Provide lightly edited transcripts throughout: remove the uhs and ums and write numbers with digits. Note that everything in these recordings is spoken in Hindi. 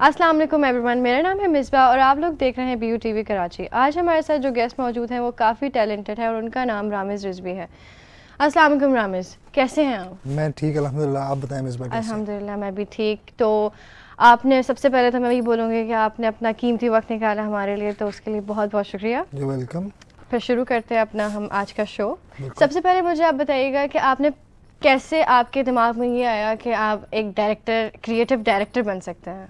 अस्सलाम वालेकुम एवरीवन, मेरा नाम है मिसबा और आप लोग देख रहे हैं BU TV कराची। आज हमारे साथ जो गेस्ट मौजूद हैं वो काफ़ी टैलेंटेड है और उनका नाम रामिज़ रिजवी है। अस्सलाम वालेकुम रामिज़, कैसे हैं आप? मैं ठीक अल्हम्दुलिल्लाह। आप बताएं मिसबा कैसे हैं? अल्हम्दुलिल्लाह मैं भी ठीक। तो आपने सबसे पहले तो मैं यही बोलूँगी कि आपने अपना कीमती वक्त निकाला हमारे लिए, तो उसके लिए बहुत बहुत शुक्रिया। You welcome. फिर शुरू करते हैं अपना हम आज का शो। बिल्कुल। सबसे पहले मुझे आप बताइएगा कि आपने कैसे आपके दिमाग में ये आया कि आप एक डायरेक्टर, क्रिएटिव डायरेक्टर बन सकते हैं?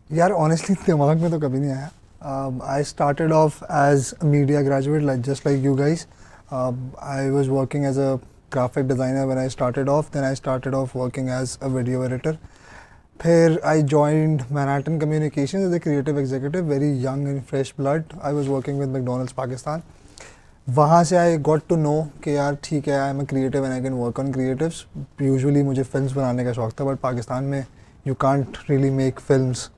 यार ऑनेस्टली दिमाग में तो कभी नहीं आया। I started off as media graduate like just like you guys. I was working as a graphic designer when I started off, then I started off working as a video editor. फिर I joined Manhattan communications as a creative executive, very young and fresh blood. I was working with McDonald's Pakistan. वहाँ से आई गॉट टू नो कि यार ठीक है, I am a creative and I can work on creatives. Usually मुझे फिल्म्स बनाने का शौक था, बट पाकिस्तान में you can't really make films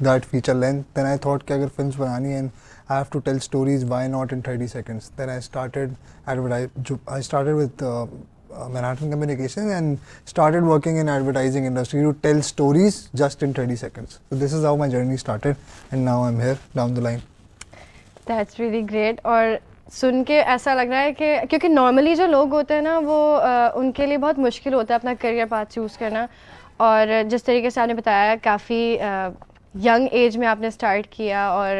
that feature length. Then I thought कि अगर फिल्म्स बनानी है, I have to tell stories, why not in 30 seconds. Then I started with Manhattan Communications and started working in advertising industry to tell stories just in 30 seconds. So this is how my journey started and now I'm here down the line. That's really great. और सुन के ऐसा लग रहा है कि क्योंकि नॉर्मली जो लोग होते हैं ना वो उनके लिए बहुत मुश्किल होता है अपना करियर पाथ चूज़ करना। और जिस तरीके से आपने बताया काफ़ी यंग एज में आपने स्टार्ट किया और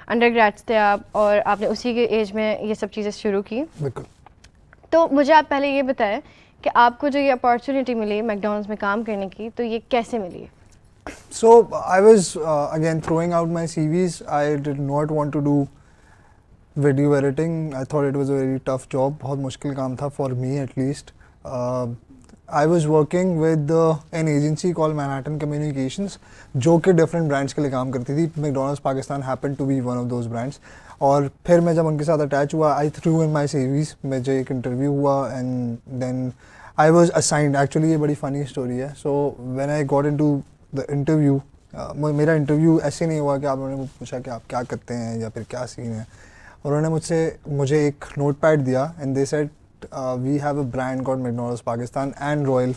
अंडर ग्रेड्स थे आप और आपने उसी के एज में ये सब चीज़ें शुरू की। बिल्कुल। तो मुझे आप पहले ये बताएं कि आपको जो ये अपॉर्चुनिटी मिली मैकडॉनल्ड्स में काम करने की, तो ये कैसे मिली? So I was again throwing out my CVs. I did not want to do video editing. I thought it was a very tough job. बहुत मुश्किल काम था for me at least. I was working with an agency called Manhattan Communications, जो कि different brands के लिए काम करती थी. McDonald's Pakistan happened to be one of those brands. और फिर मैं जब उनके साथ अटैच हुआ, I threw in my CVs. मुझे एक इंटरव्यू हुआ and then I was assigned. Actually ये बड़ी funny story है. So when I got into the interview, मेरा इंटरव्यू ऐसे नहीं हुआ कि आप उन्होंने मुझे पूछा कि आप क्या करते हैं या फिर क्या सीन है। उन्होंने मुझे एक नोट पैड दिया and they said we have a brand called McDonald's Pakistan and royal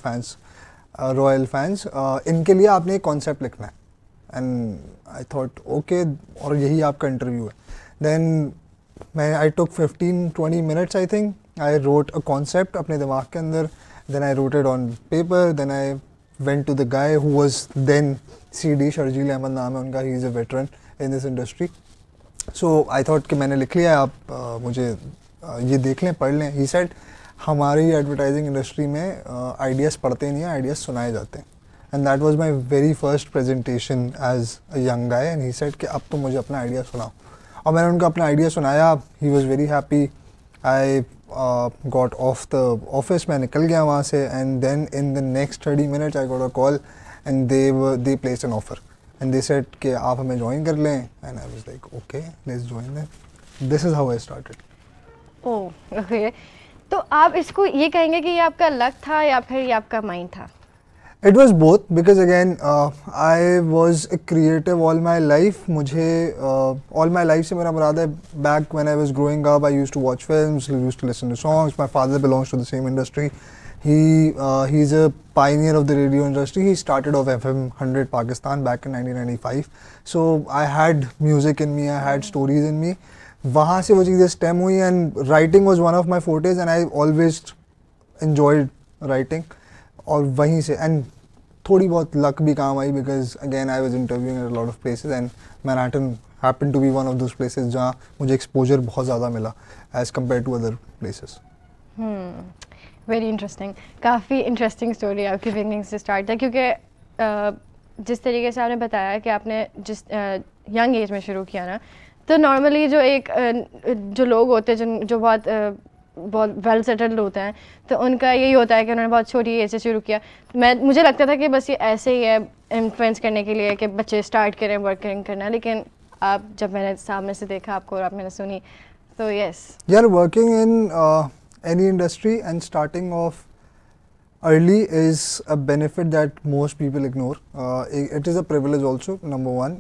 fans, इनके लिए आपने एक कॉन्सेप्ट लिखना है। एंड आई थॉट ओके, और यही आपका इंटरव्यू है। Then I took 15-20 minutes, I think I wrote a concept अपने दिमाग के अंदर, then I wrote it on paper, then I went to the guy who was then CD, Sharjeel Ahmed नाम है उनका, he is a veteran in this industry. So I thought कि मैंने लिख लिया, आप मुझे ये देख लें, पढ़ लें। He said हमारी एडवर्टाइजिंग इंडस्ट्री में आइडियाज़ पढ़ते नहीं हैं, आइडियाज़ सुनाए जाते हैं। And that was my very first presentation as a young guy and he said कि अब तो मुझे अपना आइडिया सुनाओ। और मैंने उनको अपना आइडिया सुनाया, he was very happy. I got off the office, मैं निकल गया वहाँ से, and then in the next 30 minutes I got a call and they placed an offer and they said कि आप हमें join कर लें, and I was like okay, let's join them. This is how I started. Oh okay. तो आप इसको ये कहेंगे कि ये आपका लक था या फिर ये आपका माइंड था? It was both because again I was a creative all my life. मुझे all my life से मेरा मुराद है, back when I was growing up I used to watch films, used to listen to songs. My father belongs to the same industry. He's a pioneer of the radio industry. He started off FM 100 Pakistan back in 1995. So I had music in me, I had stories in me. वहाँ से वो चीज़ें stem हुई and writing was one of my fortes and I always enjoyed writing. और वहीं से एंड थोड़ी बहुत लक भी काम I because again I was interviewing at a lot of places and Manhattan happened to be one of those places जहाँ मुझे एक्सपोजर बहुत ज़्यादा मिला as compare to other places. Very interesting, काफ़ी इंटरेस्टिंग स्टोरी आपकी बिगनिंग से स्टार्ट था। क्योंकि जिस तरीके से आपने बताया कि आपने जिस यंग एज में शुरू किया ना, तो नॉर्मली जो लोग होते हैं जो बहुत वेल सेटल्ड होते हैं, तो उनका यही होता है कि उन्होंने बहुत छोटी एज से शुरू किया। मुझे लगता था कि बस ये ऐसे ही है इन्फ्लुएंस करने के लिए कि बच्चे स्टार्ट करें वर्किंग करना, लेकिन आप जब मैंने सामने से देखा आपको और आप मैंने सुनी, तो यस। यार working in any industry and starting off early is a benefit that most people ignore. It is a privilege also, number one.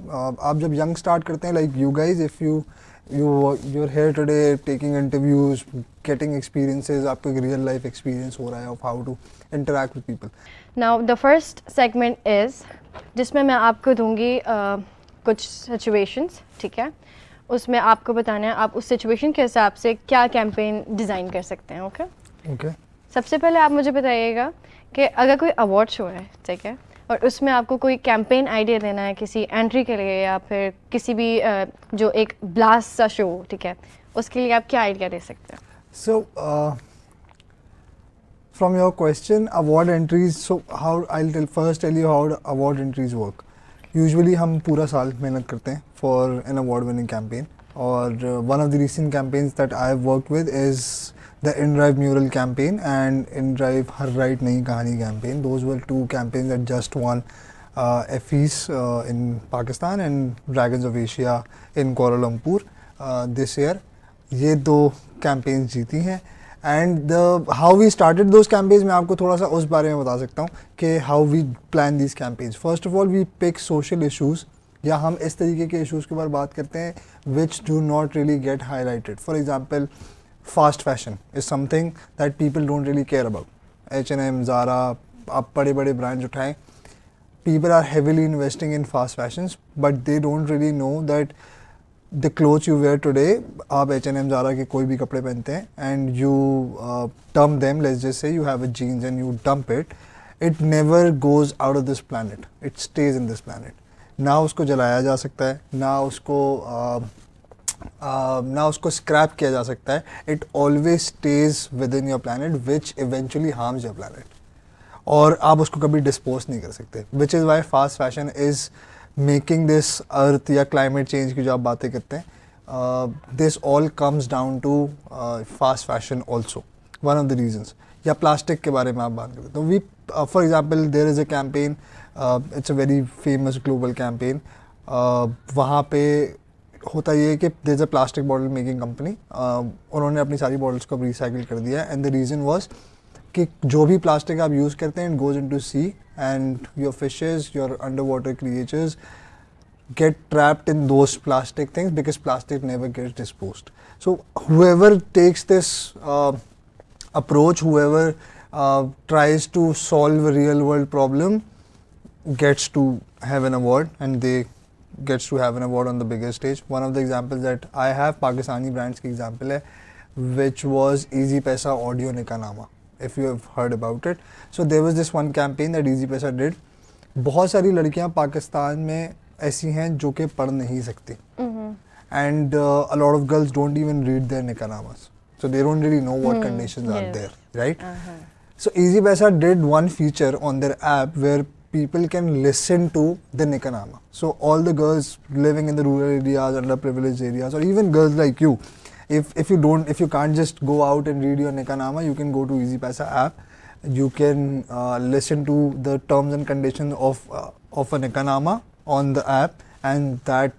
आप जब young start करते हैं, like you guys, you're here today taking interviews, getting experiences, आपको एक real life experience हो रहा है of how to interact with people. Now the first segment is जिसमें मैं आपको दूंगी कुछ situations, ठीक है? उसमें आपको बताना है आप उस situation के हिसाब से क्या campaign डिज़ाइन कर सकते हैं, ओके? Okay. सबसे पहले आप मुझे बताइएगा कि अगर कोई अवार्ड शो है, ठीक है, और उसमें आपको कोई कैंपेन आइडिया देना है किसी एंट्री के लिए या फिर किसी भी जो एक ब्लास्ट सा शो, ठीक है, उसके लिए आप क्या आइडिया दे सकते हैं? So, from your question, award entries. So, first tell you how the award entries work. Usually, हम पूरा साल मेहनत करते हैं for an award-winning campaign. और one of the recent campaigns that I have worked with is the InDrive mural campaign and InDrive her right नई कहानी campaign. Those were two campaigns that just won Effie's in Pakistan and Dragons of Asia in Kuala Lumpur this year. ये दो campaigns जीती हैं. And how we started those campaigns मैं आपको थोड़ा सा उस बारे में बता सकता हूँ कि how we plan these campaigns. First of all, we pick social issues या हम इस तरीके के issues के बारे में बात करते हैं which do not really get highlighted. For example, fast fashion is something that people don't really care about. H&M, Zara, आप बड़े बड़े brands उठाएं, people are heavily investing in fast fashions, but they don't really know that the clothes you wear today, आप H&M, Zara के कोई भी कपड़े पहनते हैं and you dump them, let's just say you have a jeans and you dump it, it never goes out of this planet, it stays in this planet. ना उसको जलाया जा सकता है, ना उसको स्क्रैप किया जा सकता है. It always stays within your planet which eventually harms your planet. और आप उसको कभी डिस्पोज नहीं कर सकते. Which is why fast fashion is making this earth या क्लाइमेट चेंज की जो आप बातें करते हैं, this all comes down to fast fashion also, one of the reasons. या प्लास्टिक के बारे में आप बात करते हैं तो we for example there is a campaign, it's a very famous global campaign. वहाँ पे होता ये है कि there is a plastic bottle making company, उन्होंने अपनी सारी बॉटल्स को रिसाइकिल कर दिया एंड द रीज़न वाज कि जो भी प्लास्टिक आप यूज़ करते हैं it goes into sea and your fishes, your underwater creatures get trapped in those plastic things because plastic never gets disposed. So whoever takes this approach, whoever tries to solve a real world problem gets to have an award, and they gets to have an award on the bigger stage. One of the examples that I have, Pakistani brands की example है, which was Easy Paisa Audio Nikanama, if you have heard about it. So there was this one campaign that Easy Paisa did. बहुत सारी लड़कियाँ पाकिस्तान में ऐसी हैं जो कि पढ़ नहीं सकती, and a lot of girls don't even read their nikanamas, so they don't really know what conditions are there, right? So Easy Paisa did one feature on their app where people can listen to the nikanama. So all the girls living in the rural areas, underprivileged areas, or even girls like you, if you can't just go out and read your nikanama, you can go to Easy Paisa app. You can listen to the terms and conditions of a nikanama on the app, and that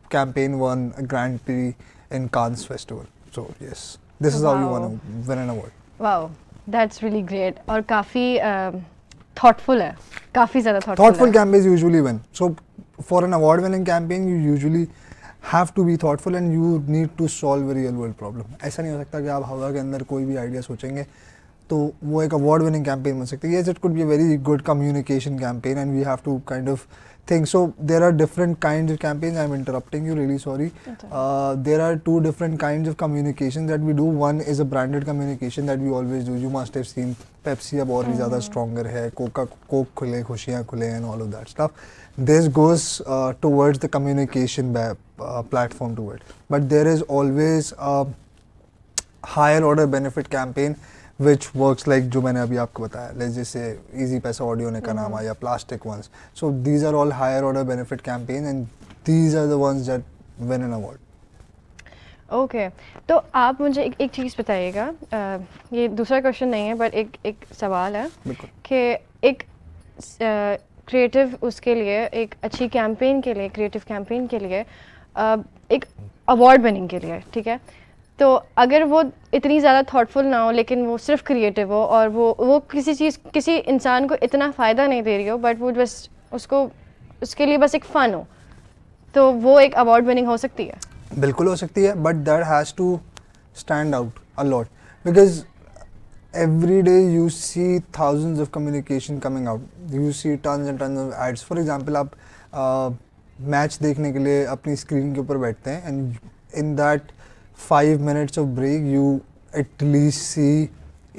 campaign won a Grand Prix in Cannes Festival. So yes, this is how you want to win an award. Wow, that's really great. और काफ़ी thoughtful है, काफ़ी ज़्यादा thoughtful campaigns usually win. So for an award winning campaign you usually have to be thoughtful and you need to solve a real world problem. ऐसा नहीं हो सकता कि आप हवा के अंदर कोई भी आइडिया सोचेंगे तो वो एक अवार्ड विनिंग कैंपेन बन सकती है. Yes, it could be a very good communication campaign and we have to kind of think. So there are different kinds of campaigns. I'm interrupting you, really sorry. There are two different kinds of communications that we do. One is a branded communication that we always do. You must have seen Pepsi अब और भी ज़्यादा stronger है, Coke खुले, खुशियाँ खुले and all of that stuff. This goes towards the communication platform to it. But there is always a higher order benefit campaign which works like जो मैंने अभी आपको बताया, let's just say Easy Paisa Audio Nikanama या plastic ones. So these are all higher order benefit campaigns and these are the ones that win an award. Okay, तो आप मुझे एक चीज़ बताइएगा, ये दूसरा क्वेश्चन नहीं है बट एक सवाल है कि एक क्रिएटिव उसके लिए, एक अच्छी कैंपेन के लिए, क्रिएटिव कैंपेन के लिए, एक अवार्ड विनिंग के लिए, ठीक है, तो अगर वो इतनी ज़्यादा थॉटफुल ना हो लेकिन वो सिर्फ क्रिएटिव हो और वो किसी इंसान को इतना फ़ायदा नहीं दे रही हो बट वो बस उसके लिए बस एक फ़न हो, तो वो एक अवार्ड विनिंग हो सकती है? बिल्कुल हो सकती है, but that has to stand out a lot because every day you see thousands of communication coming out. You see tons and tons of ads. For example, आप मैच देखने के लिए अपनी स्क्रीन के ऊपर बैठते हैं and in that 5 minutes of break you at least see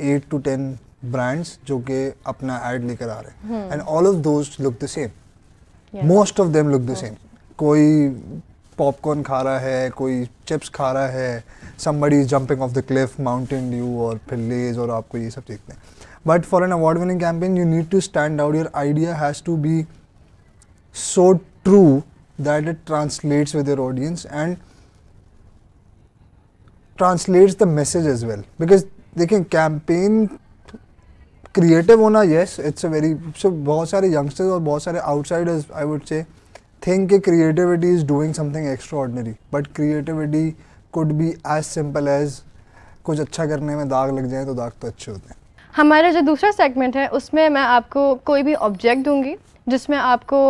8 to 10 brands जो कि अपना ad लेकर आ रहे हैं and all of those look the same. Yeah. Most of them look the same. कोई पॉपकॉर्न खा रहा है, कोई चिप्स खा रहा है, somebody is jumping off the cliff, Mountain Dew और फिर Lay's और आपको ये सब देखते हैं. But for an award winning campaign you need to stand out. Your idea has to be so true that it translates with your audience and translates the message as well. Because देखिए campaign क्रिएटिव होना, yes, it's a very, so बहुत सारे youngsters और बहुत सारे outsiders I would say think कि creativity is doing something extraordinary, but creativity could be as simple as कुछ अच्छा करने में दाग लग जाए तो दाग तो अच्छे होते हैं. हमारा जो दूसरा सेगमेंट है उसमें मैं आपको कोई भी ऑब्जेक्ट दूंगी जिसमें आपको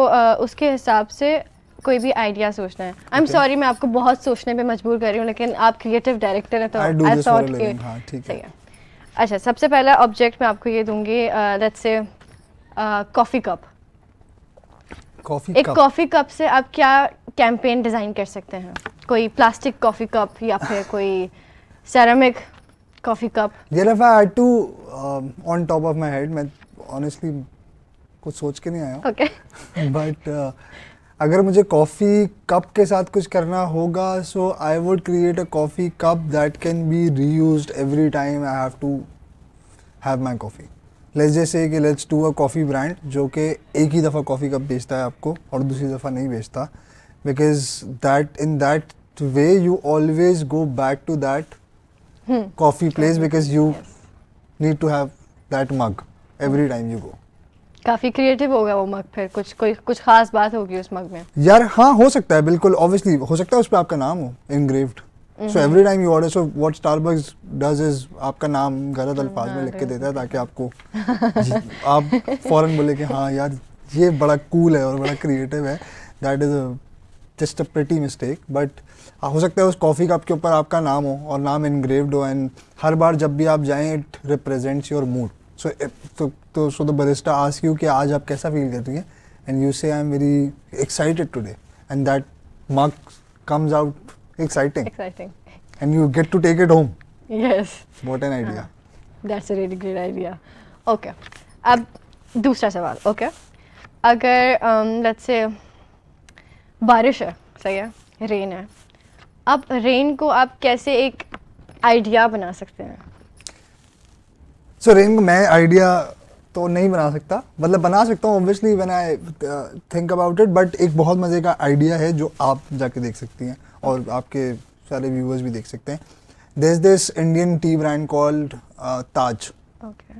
उसके हिसाब से कोई भी आइडिया सोचना है. आई एम सॉरी मैं आपको बहुत सोचने पे मजबूर कर रही हूँ, लेकिन आप क्रिएटिव डायरेक्टर हैं तो I do I this for a thought living. हाँ ठीक सही है. है. अच्छा, सबसे पहला ऑब्जेक्ट मैं आपको ये दूंगी, let's say coffee cup. Coffee एक कप. कॉफ़ी कप से आप क्या कैंपेन डिज़ाइन कर सकते हैं? कोई प्लास्टिक कॉफ़ी कप या फिर कोई सेरामिक कॉफ़ी कप? यार if I had to on top of my head, मैं honestly कुछ सोच के नहीं आया हूँ. ओके. बट अगर मुझे कॉफ़ी कप के साथ कुछ करना होगा so I would create a coffee cup that can be reused every time I have to have my coffee. Let's just say कि let's do a coffee brand जो कि एक ही दफ़ा कॉफ़ी कप बेचता है आपको और दूसरी दफ़ा नहीं बेचता, because that in that way you always go back to that coffee place because you need to have that mug every time you go. काफ़ी क्रिएटिव होगा वो मग, फिर कुछ खास बात होगी उस मग में. यार हाँ हो सकता है, बिल्कुल ऑब्वियसली हो सकता है उस पर आपका नाम हो engraved. So every time you order, so what Starbucks does is आपका नाम गलत अल्फाज में लिख के देता है ताकि आपको आप फौरन बोले कि हाँ यार ये बड़ा कूल है और बड़ा क्रिएटिव है. That is just a pretty mistake. But हो सकता है उस कॉफ़ी कप के ऊपर आपका नाम हो और नाम engraved हो एंड हर बार जब भी आप जाएं it represents your mood. So the barista asks you कि आज आप कैसा फील कर रही हैं and you say I'm very excited today and that mug comes out exciting Exciting. and you get to take it home. Yes. What an idea. That's a really great idea. Okay. अब दूसरा सवाल. Okay. अगर let's say बारिश है, सही है, रेन है, अब रेन को आप कैसे एक आइडिया बना सकते हैं? So रेन को मैं आइडिया तो नहीं बना सकता, मतलब बना सकता हूँ obviously when I think about it, but एक बहुत मज़े का आइडिया है जो आप जाके देख सकती हैं और आपके सारे व्यूअर्स भी देख सकते हैं. There is this Indian tea brand called Taj. Okay.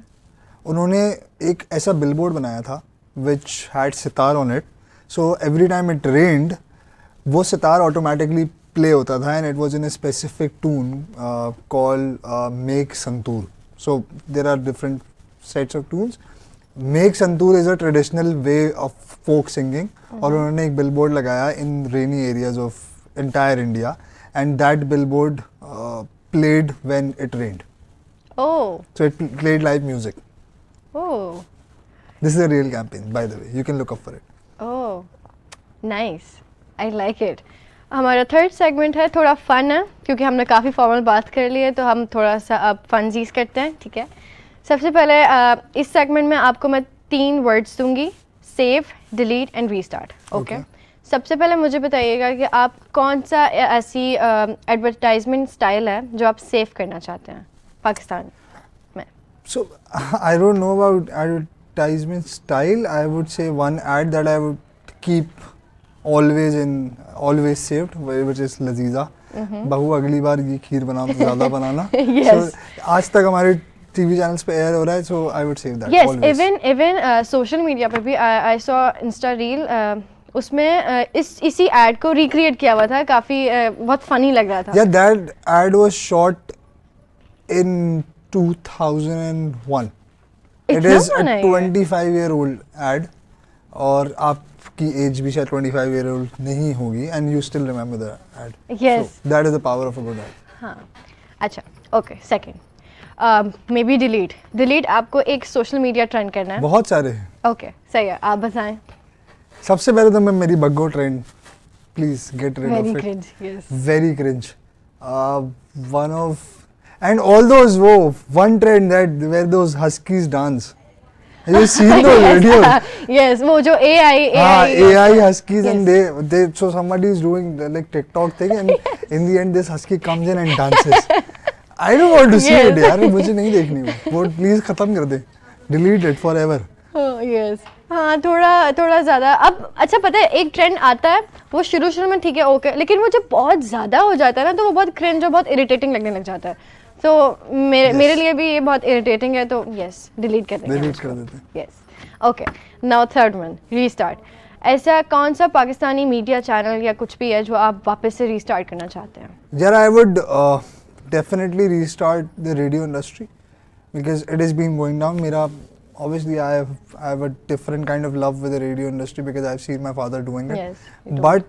उन्होंने एक ऐसा बिलबोर्ड बनाया था which had sitar on it. So every time it rained वो सितार ऑटोमेटिकली प्ले होता था and it was in a specific tune called make Santoor. So there are different sets of tunes. Make Santoor is a traditional way of folk singing और उन्होंने एक billboard लगाया in rainy areas of entire India and that billboard played when it rained. Oh. So it played live music. Oh. This is a real campaign by the way. You can look up for it. Oh. Nice. I like it. हमारा थर्ड सेगमेंट है, थोड़ा फन है क्योंकि हमने काफ़ी फॉर्मल बात कर ली है तो हम थोड़ा सा अब फनजीज करते हैं. ठीक है. सबसे पहले इस सेगमेंट में आपको मैं 3 वर्ड्स दूंगी, save, delete and restart. Okay. सबसे पहले मुझे बताइएगा कि आप कौन सा ऐसी एडवर्टाइजमेंट स्टाइल है जो आप सेव करना चाहते हैं पाकिस्तान में? So I don't know about advertisement style. I would say one ad that I would keep always saved, which is Lazeeza. बहू अगली बार ये खीर बनाओ तो ज़्यादा बनाना. Yes. So आज तक हमारे टीवी चैनल्स पे एयर हो रहा है, so I would save that. Yes, even social media पे भी आई सॉ इंस्टा रील, उसमें इसी एड को रिक्रिएट किया हुआ था, काफ़ी बहुत फनी लग रहा था. या that ad was shot in 2001. It is a 25-year-old ad और आप आपकी एज भी शायद 25 ईयर ओल्ड नहीं होगी and you still remember the ad. Yes. That is the power of a good ad. हाँ. अच्छा. Okay. Second. Maybe delete आपको एक सोशल मीडिया ट्रेंड करना है. बहुत सारे हैं. ओके. सही है. आप बताएं. सबसे पहले तो मैं मेरी बग्गो trend, please get rid very of it. Cringe. Yes. Very cringe. One of and all those one trend that where those huskies dance. Have you seen those videos? Yes. वो जो AI AI huskies and Yes. they so somebody is doing the, like TikTok thing and in the end this husky comes in and dances. I don't want to see Yes. it यार, मुझे नहीं देखनी वो प्लीज खत्म कर दे. Delete it forever. यस. हाँ, थोड़ा ज़्यादा. अब अच्छा पता है एक ट्रेंड आता है वो शुरू में ठीक है ओके, लेकिन वो जब बहुत ज़्यादा हो जाता है ना तो वो बहुत क्रिंज और बहुत इरिटेटिंग लगने लग जाता है. तो मेरे लिए भी ये बहुत इरिटेटिंग है, तो यस डिलीट कर देंगे. Delete कर देते हैं. Yes. Okay. Now third one, restart. ऐसा कौन सा पाकिस्तानी मीडिया चैनल या कुछ भी है जो आप वापस से रीस्टार्ट करना चाहते हैं? Yeah, I would definitely restart the radio industry because it has been going down. Obviously I have a different kind of love with the radio industry because I've seen my father doing it. Yes, you do. But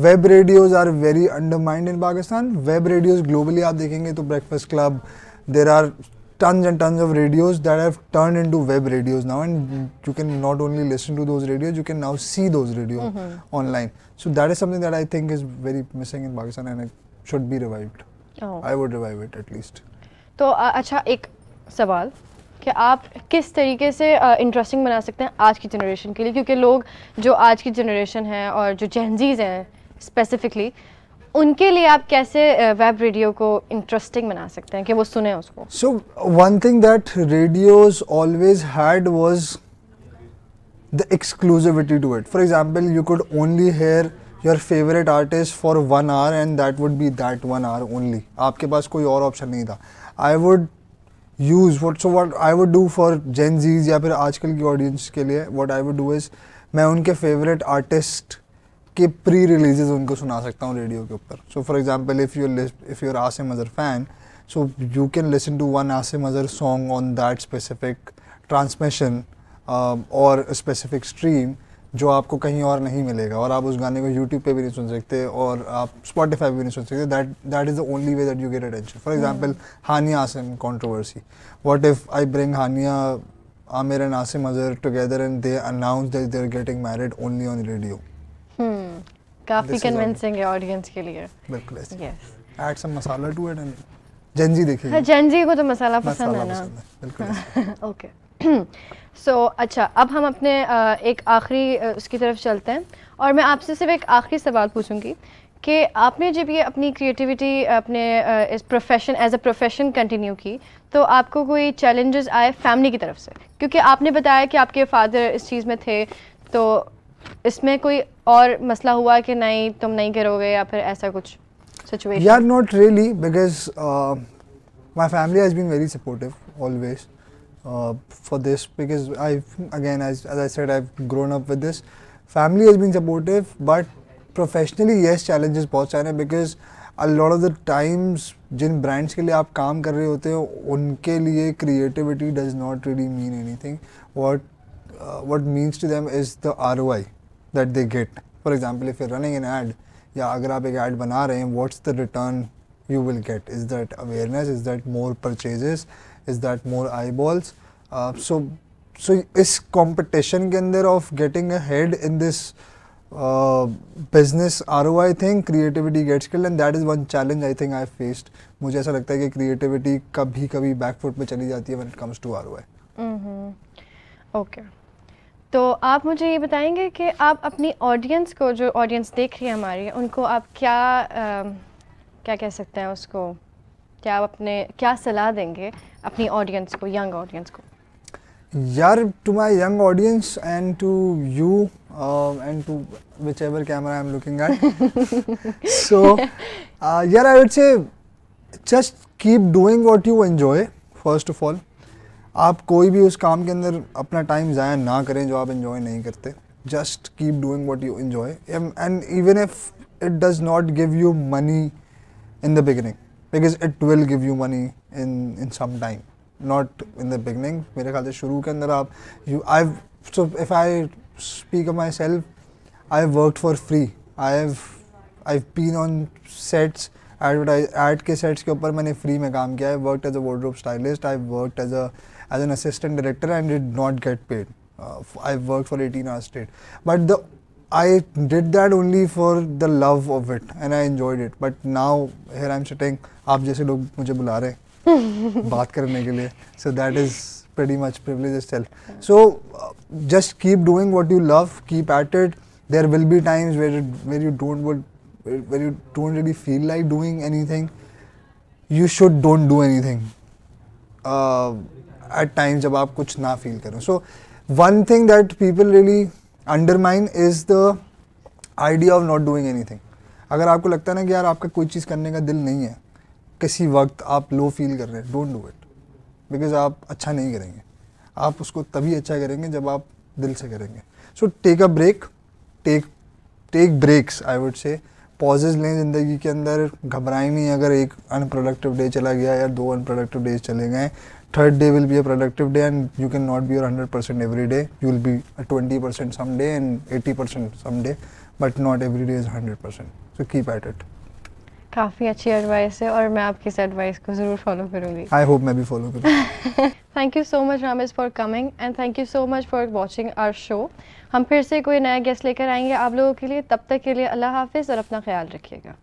web radios are very undermined in Pakistan. Web radios globally आप देखेंगे तो Breakfast Club, there are tons and tons of radios that have turned into web radios now, and you can not only listen to those radios, you can now see those radios online. So that is something that I think is very missing in Pakistan and it should be revived. Oh. I would revive it at least. तो अच्छा एक सवाल कि आप किस तरीके से इंटरेस्टिंग बना सकते हैं आज की जनरेशन के लिए, क्योंकि लोग जो आज की जनरेशन है और जो जेनजीज हैं स्पेसिफिकली, उनके लिए आप कैसे वेब रेडियो को इंटरेस्टिंग बना सकते हैं कि वो सुने उसको? So one thing that radios always had was the exclusivity to it. For example, you could only hear your favorite artist for 1 hour and that would be that 1 hour only. आपके पास कोई और ऑप्शन नहीं था. I would use what I would do for Gen Zs या फिर आजकल की ऑडियंस के लिए, what I would do is मैं उनके फेवरेट आर्टिस्ट के प्री रिलीजेस उनको सुना सकता हूँ रेडियो के ऊपर. So for example, if you're Asim Azhar fan, so you can listen to one Asim Azhar song on that specific transmission or a specific stream जो आपको कहीं और नहीं मिलेगा, और आप उस गाने को YouTube पे भी नहीं सुन सकते और आप Spotify पे भी नहीं सुन सकते. That is the only way that you get attention. For example, Hania Asim controversy. What if I bring Hania, Amir and Asim Azhar together and they announce that they're getting married only on radio? काफ़ी This is कन्विंसिंग है ऑडियंस के लिए. बिल्कुल ऐसे. Yes. Add some masala to it and Gen Z देखिए. हाँ, जेनजी को तो मसाला पसंद मसाला है ना. पसंद है. बिल्कुल ऐसे. ओके. सो अच्छा, अब हम अपने एक आखिरी उसकी तरफ चलते हैं और मैं आपसे सिर्फ एक आखिरी सवाल पूछूंगी कि आपने जब ये अपनी क्रिएटिविटी अपने इस profession as a profession continue की तो आपको कोई चैलेंजेस आए फैमिली की तरफ से? क्योंकि आपने बताया कि आपके फादर इस चीज़ में थे, तो इसमें कोई और मसला हुआ कि नहीं तुम नहीं करोगे या फिर ऐसा कुछ situation? Yeah, not really, because my family has been very supportive always for this, because as I said, I've grown up with this. Family has been supportive, but professionally, yes, challenges बहुत सारे हैं, because a lot of the times Jin brands के लिए आप काम कर रहे होते हो उनके लिए creativity does not really mean anything. What means to them is the ROI that they get. For example, if you're running an ad, या अगर आप एक ऐड बना रहे हैं, what's the return you will get? Is that awareness? Is that more purchases? Is that more eyeballs? So इस competition के अंदर of getting ahead in this business ROI thing, creativity gets killed, and that is one challenge I think I've faced. मुझे ऐसा लगता है कि creativity कभी back foot पे चली जाती है when it comes to ROI. Okay. तो आप मुझे ये बताएंगे कि आप अपनी ऑडियंस को, जो ऑडियंस देख रही है हमारी, उनको आप क्या कह सकते हैं उसको, क्या आप क्या सलाह देंगे अपनी ऑडियंस को, यंग ऑडियंस को? यार, to my young audience and to you and to whichever camera I'm looking at. So, I would say just keep doing what you enjoy first of all. आप कोई भी उस काम के अंदर अपना टाइम ज़ाया ना करें जो आप एंजॉय नहीं करते. Just keep doing what you enjoy, and even if it does not give you money in the beginning, because it will give you money in some time, not in the beginning. मेरे ख्याल से शुरू के अंदर आप so if I speak of myself, I've worked for free. I've been on sets, ad के sets के ऊपर मैंने free में काम किया. I worked as a wardrobe stylist. I've worked as an assistant director and did not get paid. I've worked for 18 hours straight. But I did that only for the love of it and I enjoyed it. But now here I'm sitting. आप जैसे लोग मुझे बुला रहे हैं बात करने के लिए. So that is pretty much privilege itself. So just keep doing what you love. Keep at it. There will be times where you don't really feel like doing anything. You should don't do anything. At times जब आप कुछ ना feel करो. So one thing that people really undermine is the idea of not doing anything. अगर आपको लगता है ना कि यार आपका कोई चीज़ करने का दिल नहीं है, किसी वक्त आप लो फील कर रहे हैं, डोंट डू इट, बिकॉज आप अच्छा नहीं करेंगे. आप उसको तभी अच्छा करेंगे जब आप दिल से करेंगे. So take a break, take breaks, I would say pauses लें ज़िंदगी के अंदर. घबराएं नहीं अगर एक अनप्रोडक्टिव डे चला गया या 2 अनप्रोडक्टिव डेज चले गए. Third day will be a productive day and you cannot be your 100% every day. You will be a 20% someday and 80% someday, but not every day is 100%. So keep at it. काफ़ी अच्छी एडवाइस है और मैं आपकी इस एडवाइस को ज़रूर फॉलो करूँगी. I hope मैं भी follow करूँ. Thank you so much Ramesh for coming and thank you so much for watching our show. हम फिर से कोई नया गेस्ट लेकर आएंगे आप लोगों के लिए. तब तक के लिए अल्लाह हाफिज़ और अपना ख्याल रखिएगा.